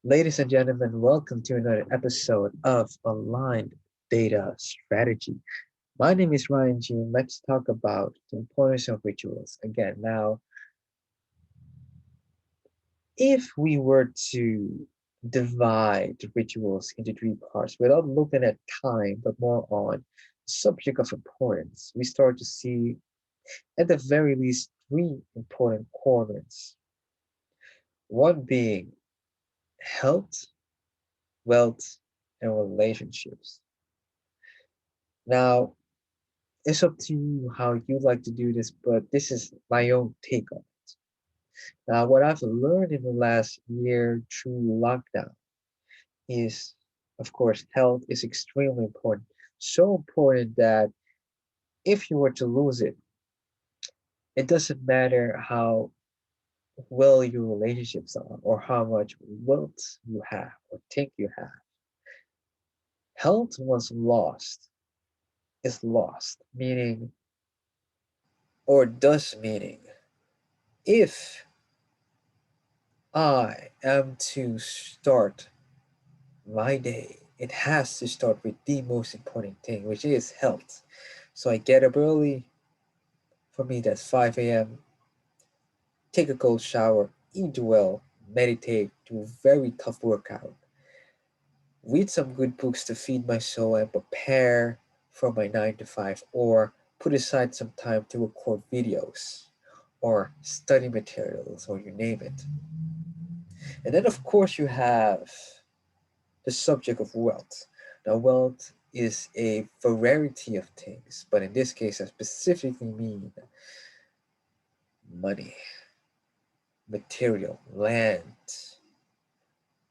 Ladies and gentlemen, welcome to another episode of Aligned Data Strategy. My name is Ryan G, and let's talk about the importance of rituals. Again, now, if we were to divide rituals into three parts without looking at time, but more on subject of importance, we start to see at the very least three important corners. One being health, wealth, and relationships. Now, it's up to you how you like to do this, but this is my own take on it. Now, what I've learned in the last year through lockdown is, of course, health is extremely important. So important that if you were to lose it, it doesn't matter how well your relationships are or how much wealth you have or think you have. Health once lost is lost, meaning, or does meaning, if I am to start my day, it has to start with the most important thing, which is health. So I get up early. For me, that's 5 a.m. Take a cold shower, eat well, meditate, do a very tough workout, read some good books to feed my soul, and prepare for my 9 to 5, or put aside some time to record videos or study materials, or you name it. And then, of course, you have the subject of wealth. Now, wealth is a variety of things, but in this case, I specifically mean money, material, land,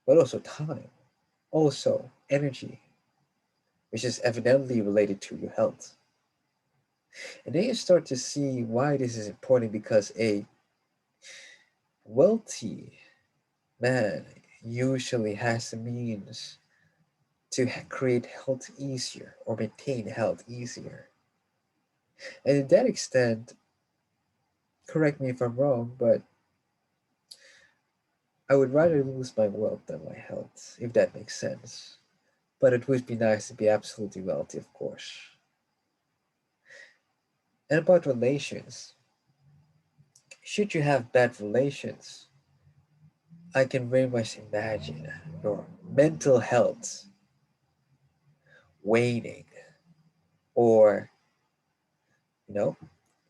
but also time, also energy, which is evidently related to your health. And then you start to see why this is important because a wealthy man usually has the means to create health easier or maintain health easier. And to that extent, correct me if I'm wrong, but I would rather lose my wealth than my health, if that makes sense. But it would be nice to be absolutely wealthy, of course. And about relations, should you have bad relations, I can very much imagine your mental health waning, or, you know,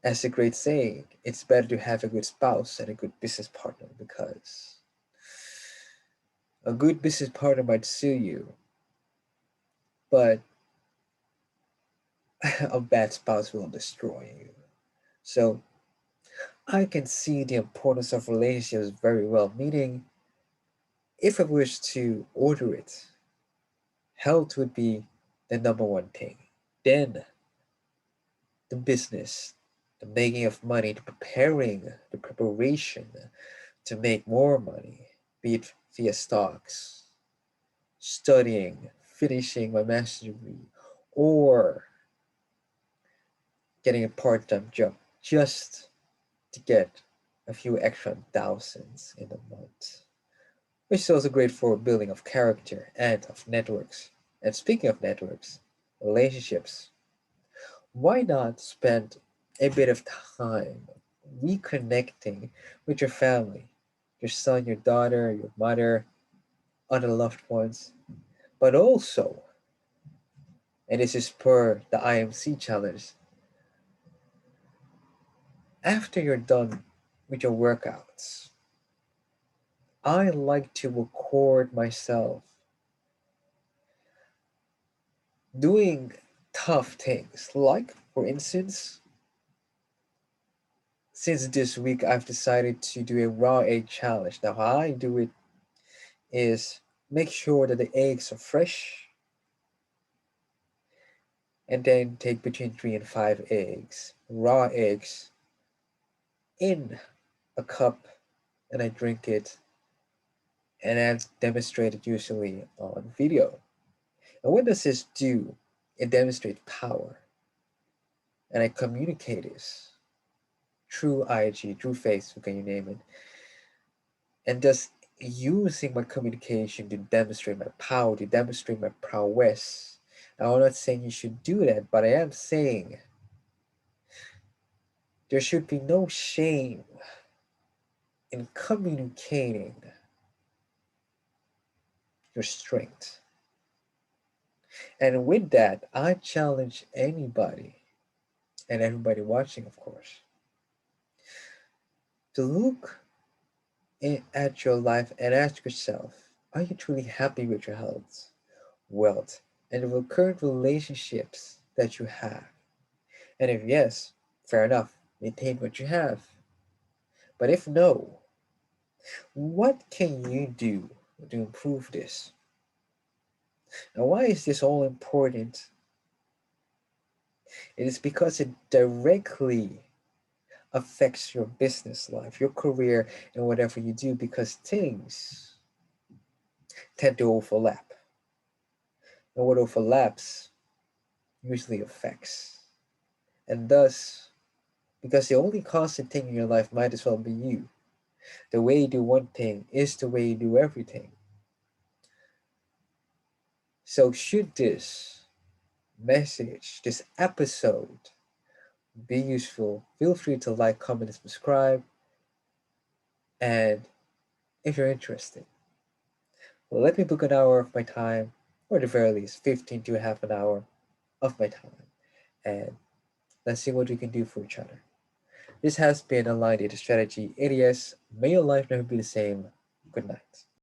as a great saying, it's better to have a good spouse and a good business partner because a good business partner might sue you, but a bad spouse will destroy you. So I can see the importance of relationships very well, meaning if I wish to order it, health would be the number one thing. Then the business, the making of money, the preparing, the preparation to make more money, be it via stocks, studying, finishing my master's degree, or getting a part-time job just to get a few extra thousands in a month, which is also great for building of character and of networks. And speaking of networks, relationships, why not spend a bit of time reconnecting with your family, your son, your daughter, your mother, other loved ones, but also, and this is per the IMC challenge, after you're done with your workouts, I like to record myself doing tough things. Like, for instance, since this week I've decided to do a raw egg challenge. Now, how I do it is make sure that the eggs are fresh and then take between 3 and 5 eggs, raw eggs, in a cup, and I drink it, and I've demonstrated usually on video. And what does this do? It demonstrates power, and I communicate this through IG, through Facebook, and you name it, and thus using my communication to demonstrate my power, to demonstrate my prowess. Now, I'm not saying you should do that, but I am saying there should be no shame in communicating your strength. And with that, I challenge anybody, and everybody watching, of course, to look at your life and ask yourself, are you truly happy with your health, wealth, and the current relationships that you have? And if yes, fair enough, maintain what you have. But if no, what can you do to improve this? And why is this all important? It is because it directly affects your business life, your career, and whatever you do, because things tend to overlap. And what overlaps usually affects. And thus, because the only constant thing in your life might as well be you. The way you do one thing is the way you do everything. So, should this message, this episode, be useful, feel free to like, comment, and subscribe. And if you're interested, let me book an hour of my time, or at the very least, 15 to a half an hour of my time. And let's see what we can do for each other. This has been Aligned Data Strategy. ADS, may your life never be the same. Good night.